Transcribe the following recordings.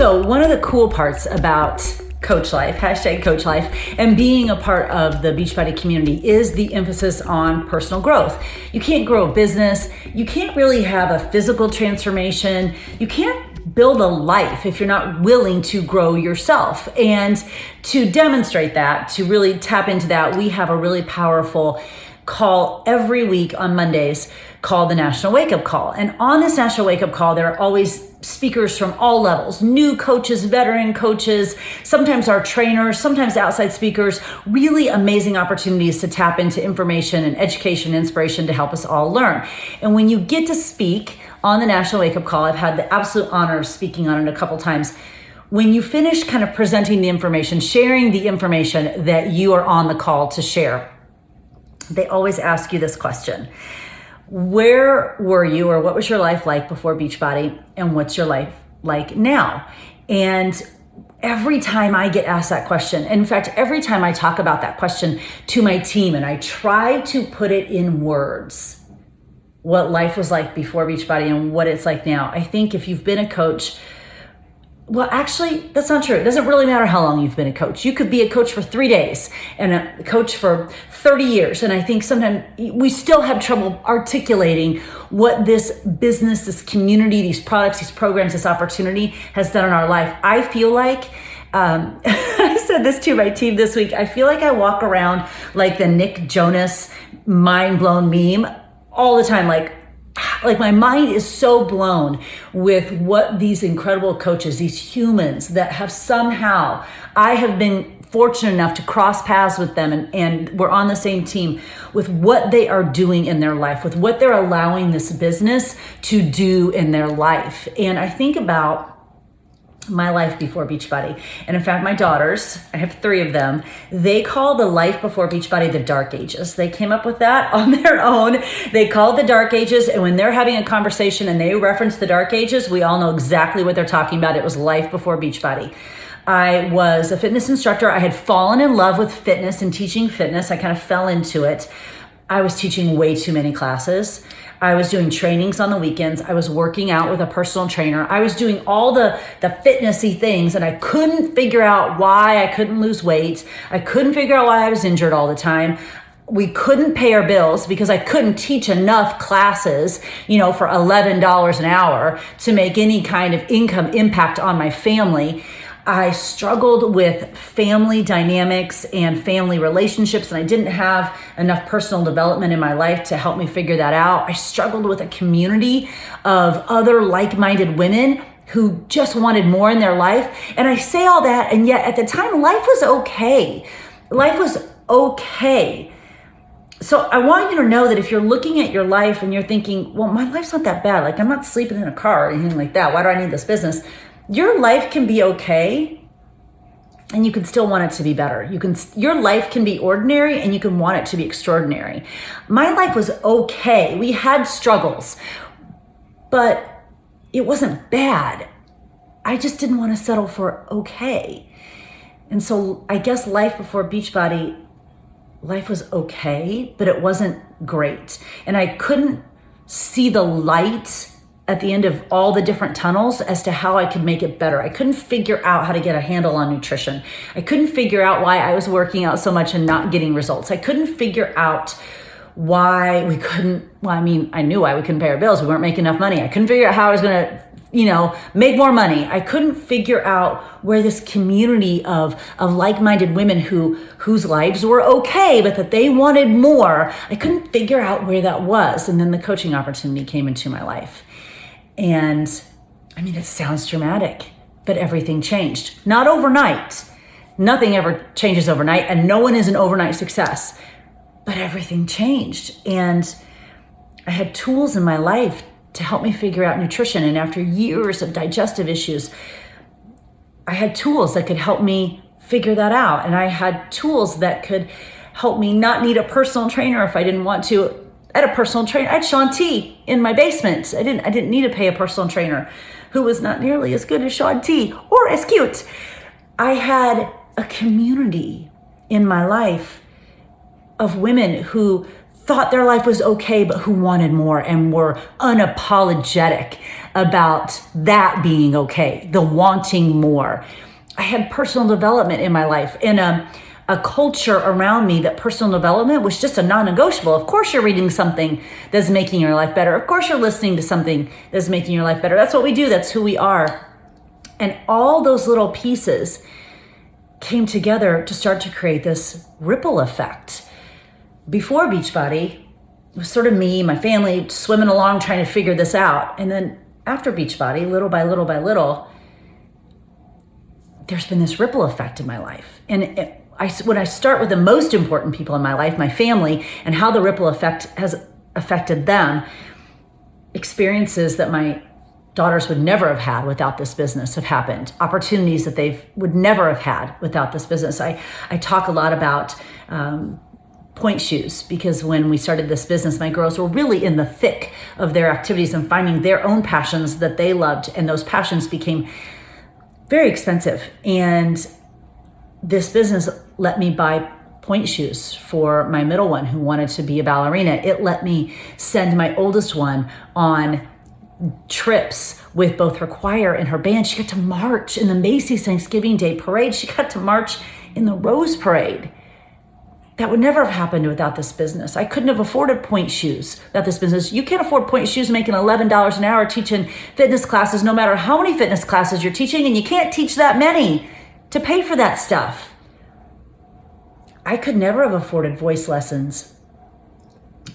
So one of the cool parts about Coach Life, hashtag Coach Life, and being a part of the Beachbody community is the emphasis on personal growth. You can't grow a business. You can't really have a physical transformation. You can't build a life if you're not willing to grow yourself. And to demonstrate that, to really tap into that, we have a really powerful call every week on Mondays called the National Wake Up Call. And on this National Wake Up Call, there are always speakers from all levels, new coaches, veteran coaches, sometimes our trainers, sometimes outside speakers, really amazing opportunities to tap into information and education, inspiration to help us all learn. And when you get to speak on the National Wake Up Call, I've had the absolute honor of speaking on it a couple times. When you finish kind of presenting the information, sharing the information that you are on the call to share, they always ask you this question: where were you, or what was your life like before Beachbody, and what's your life like now? And every time I get asked that question, in fact, every time I talk about that question to my team and I try to put it in words, what life was like before Beachbody and what it's like now, I think if you've been a coach, well, actually, that's not true. It doesn't really matter how long you've been a coach. You could be a coach for 3 days and a coach for 30 years. And I think sometimes we still have trouble articulating what this business, this community, these products, these programs, this opportunity has done in our life. I feel like, I said this to my team this week, I feel like I walk around like the Nick Jonas mind blown meme all the time. Like my mind is so blown with what these incredible coaches, these humans that have somehow, I have been fortunate enough to cross paths with them and we're on the same team, with what they are doing in their life, with what they're allowing this business to do in their life. And I think about my life before Beachbody. And in fact, my daughters, I have 3 of them, they call the life before Beachbody the dark ages. They came up with that on their own. They call it the dark ages. And when they're having a conversation and they reference the dark ages, we all know exactly what they're talking about. It was life before Beachbody. I was a fitness instructor. I had fallen in love with fitness and teaching fitness. I kind of fell into it. I was teaching way too many classes. I was doing trainings on the weekends. I was working out with a personal trainer. I was doing all the fitnessy things, and I couldn't figure out why I couldn't lose weight. I couldn't figure out why I was injured all the time. We couldn't pay our bills because I couldn't teach enough classes, for $11 an hour to make any kind of income impact on my family. I struggled with family dynamics and family relationships, and I didn't have enough personal development in my life to help me figure that out. I struggled with a community of other like-minded women who just wanted more in their life. And I say all that, and yet at the time, life was okay. Life was okay. So I want you to know that if you're looking at your life and you're thinking, well, my life's not that bad. Like, I'm not sleeping in a car or anything like that. Why do I need this business? Your life can be okay, and you can still want it to be better. Your life can be ordinary, and you can want it to be extraordinary. My life was okay. We had struggles, but it wasn't bad. I just didn't want to settle for okay. And so I guess life before Beachbody, life was okay, but it wasn't great. And I couldn't see the light at the end of all the different tunnels as to how I could make it better. I couldn't figure out how to get a handle on nutrition. I couldn't figure out why I was working out so much and not getting results. I couldn't figure out why we couldn't, I knew why we couldn't pay our bills. We weren't making enough money. I couldn't figure out how I was going to, make more money. I couldn't figure out where this community of like-minded women whose lives were okay, but that they wanted more. I couldn't figure out where that was. And then the coaching opportunity came into my life. And it sounds dramatic, but everything changed. Not overnight. Nothing ever changes overnight, and no one is an overnight success, but everything changed. And I had tools in my life to help me figure out nutrition. And after years of digestive issues, I had tools that could help me figure that out. And I had tools that could help me not need a personal trainer if I didn't want to. I had a personal trainer. I had Shaun T in my basement. I didn't need to pay a personal trainer who was not nearly as good as Shaun T or as cute. I had a community in my life of women who thought their life was okay, but who wanted more and were unapologetic about that being okay, the wanting more. I had personal development in my life, and a culture around me that personal development was just a non-negotiable. Of course you're reading something that's making your life better. Of course you're listening to something that's making your life better. That's what we do. That's who we are. And all those little pieces came together to start to create this ripple effect. Before Beachbody, it was sort of me, my family, swimming along trying to figure this out. And then after Beachbody, little by little by little, there's been this ripple effect in my life. And when I start with the most important people in my life, my family, and how the ripple effect has affected them, experiences that my daughters would never have had without this business have happened. Opportunities that they would never have had without this business. I talk a lot about Pointe shoes, because when we started this business, my girls were really in the thick of their activities and finding their own passions that they loved. And those passions became very expensive. And this business let me buy Pointe shoes for my middle one who wanted to be a ballerina. It let me send my oldest one on trips with both her choir and her band. She got to march in the Macy's Thanksgiving Day Parade. She got to march in the Rose Parade. That would never have happened without this business. I couldn't have afforded Pointe shoes without this business. You can't afford Pointe shoes making $11 an hour teaching fitness classes, no matter how many fitness classes you're teaching, and you can't teach that many to pay for that stuff. I could never have afforded voice lessons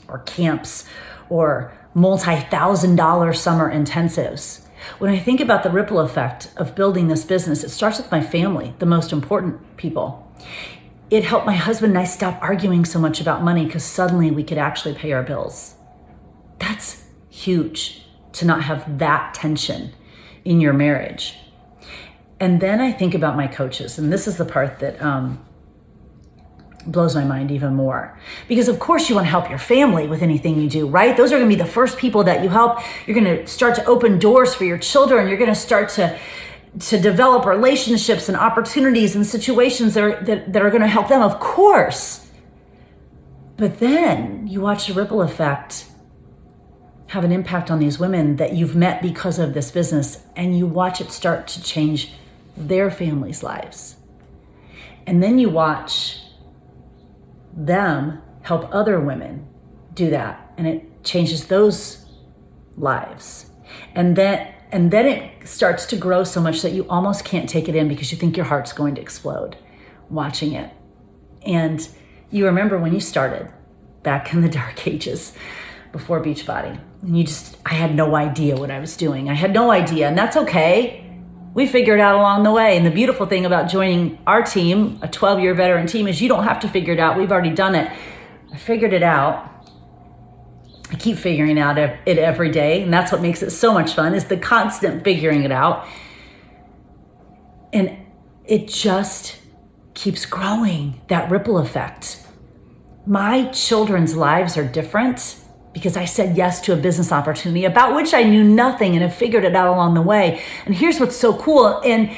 or camps or multi-$1,000 summer intensives. When I think about the ripple effect of building this business, it starts with my family, the most important people. It helped my husband and I stop arguing so much about money because suddenly we could actually pay our bills. That's huge, to not have that tension in your marriage. And then I think about my coaches, and this is the part that blows my mind even more. Because of course you want to help your family with anything you do, right? Those are going to be the first people that you help. You're going to start to open doors for your children. You're going to start to develop relationships and opportunities and situations that are going to help them, of course. But then you watch the ripple effect have an impact on these women that you've met because of this business, and you watch it start to change their families' lives. And then you watch them help other women do that, and it changes those lives. And then it starts to grow so much that you almost can't take it in because you think your heart's going to explode watching it. And you remember when you started back in the dark ages before Beachbody, and I had no idea what I was doing. I had no idea, and that's okay. We figured it out along the way. And the beautiful thing about joining our team, a 12-year veteran team, is you don't have to figure it out. We've already done it. I figured it out. I keep figuring out it every day. And that's what makes it so much fun, is the constant figuring it out. And it just keeps growing, that ripple effect. My children's lives are different because I said yes to a business opportunity about which I knew nothing and have figured it out along the way. And here's what's so cool and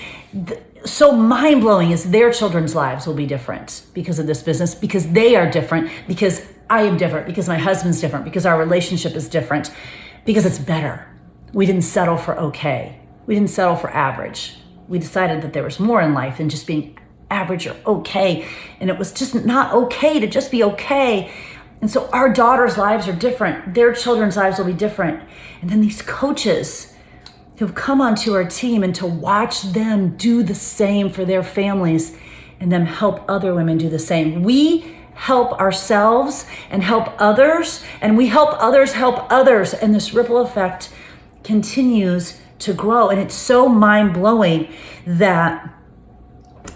so mind-blowing is their children's lives will be different because of this business, because they are different, because I am different, because my husband's different, because our relationship is different, because it's better. We didn't settle for okay. We didn't settle for average. We decided that there was more in life than just being average or okay. And it was just not okay to just be okay. And so our daughters' lives are different. Their children's lives will be different. And then these coaches who've come onto our team, and to watch them do the same for their families and them help other women do the same. We help ourselves and help others, and we help others help others. And this ripple effect continues to grow. And it's so mind-blowing that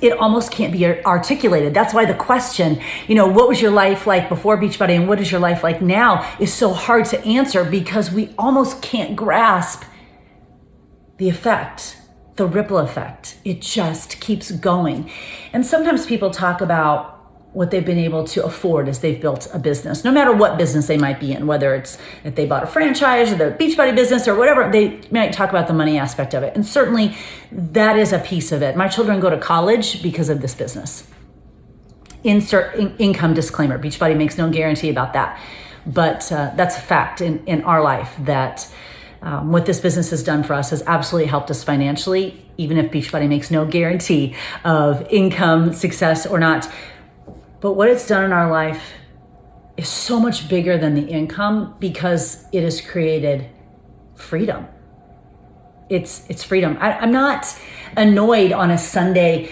it almost can't be articulated. That's why the question, what was your life like before Beachbody and what is your life like now, is so hard to answer, because we almost can't grasp the effect, the ripple effect. It just keeps going. And sometimes people talk about what they've been able to afford as they've built a business, no matter what business they might be in, whether it's if they bought a franchise or the Beachbody business or whatever, they might talk about the money aspect of it. And certainly that is a piece of it. My children go to college because of this business. Insert income disclaimer. Beachbody makes no guarantee about that. But that's a fact in our life that What this business has done for us has absolutely helped us financially, even if Beachbody makes no guarantee of income, success, or not. But what it's done in our life is so much bigger than the income because it has created freedom. It's freedom. I'm not annoyed on a Sunday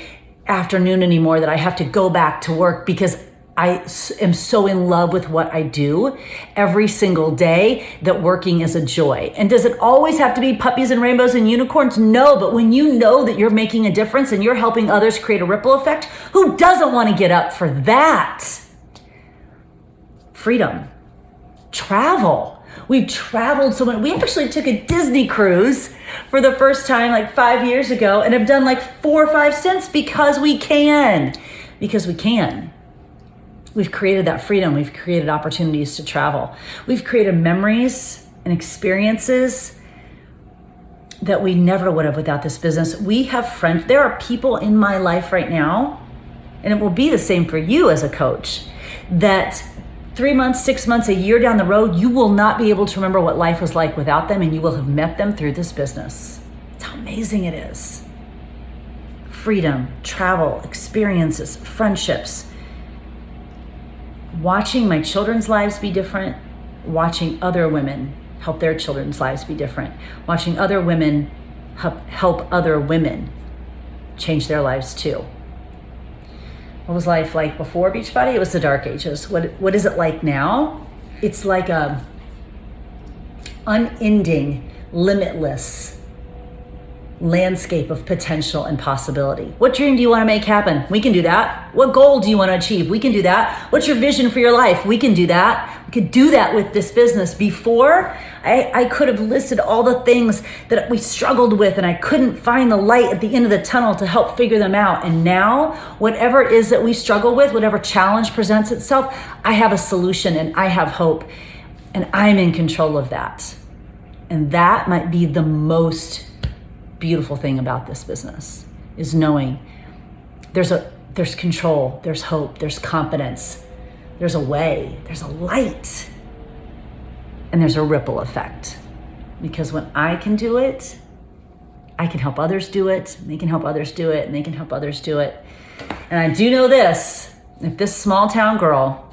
afternoon anymore that I have to go back to work because I am so in love with what I do every single day that working is a joy. And does it always have to be puppies and rainbows and unicorns? No, but when you know that you're making a difference and you're helping others create a ripple effect, who doesn't want to get up for that? Freedom. Travel. We've traveled so much. We actually took a Disney cruise for the first time like 5 years ago and have done like 4 or 5 since because we can. Because we can. We've created that freedom. We've created opportunities to travel. We've created memories and experiences that we never would have without this business. We have friends. There are people in my life right now, and it will be the same for you as a coach, that 3 months, 6 months, a year down the road, you will not be able to remember what life was like without them, and you will have met them through this business. It's how amazing it is. Freedom, travel, experiences, friendships. Watching my children's lives be different, watching other women help their children's lives be different, watching other women help other women change their lives too. What was life like before Beachbody? It was the dark ages. What is it like now? It's like a unending, limitless landscape of potential and possibility. What dream do you want to make happen? We can do that. What goal do you want to achieve? We can do that. What's your vision for your life? We can do that. We could do that with this business. Before, I could have listed all the things that we struggled with and I couldn't find the light at the end of the tunnel to help figure them out. And now, whatever it is that we struggle with, whatever challenge presents itself, I have a solution and I have hope and I'm in control of that. And that might be the most beautiful thing about this business, is knowing there's control, there's hope, there's confidence, there's a way, there's a light, and there's a ripple effect. Because when I can do it, I can help others do it, and they can help others do it, and they can help others do it. And I do know this, if this small town girl,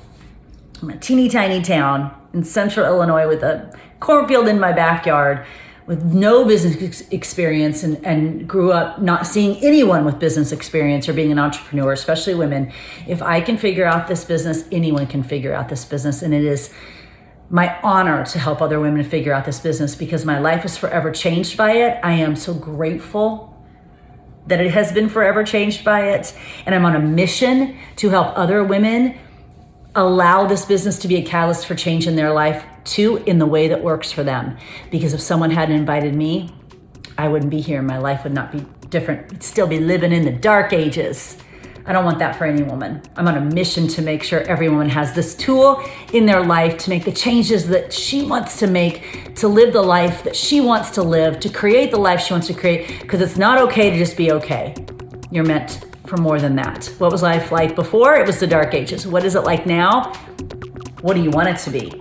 from a teeny tiny town in central Illinois with a cornfield in my backyard, with no business experience and grew up not seeing anyone with business experience or being an entrepreneur, especially women. If I can figure out this business, anyone can figure out this business. And it is my honor to help other women figure out this business because my life is forever changed by it. I am so grateful that it has been forever changed by it. And I'm on a mission to help other women allow this business to be a catalyst for change in their life too, in the way that works for them. Because if someone hadn't invited me, I wouldn't be here. My life would not be different. I'd still be living in the dark ages. I don't want that for any woman. I'm on a mission to make sure every woman has this tool in their life to make the changes that she wants to make, to live the life that she wants to live, to create the life she wants to create, because it's not okay to just be okay. You're meant for more than that. What was life like before? It was the dark ages. What is it like now? What do you want it to be?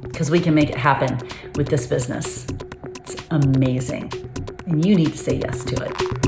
Because we can make it happen with this business. It's amazing. And you need to say yes to it.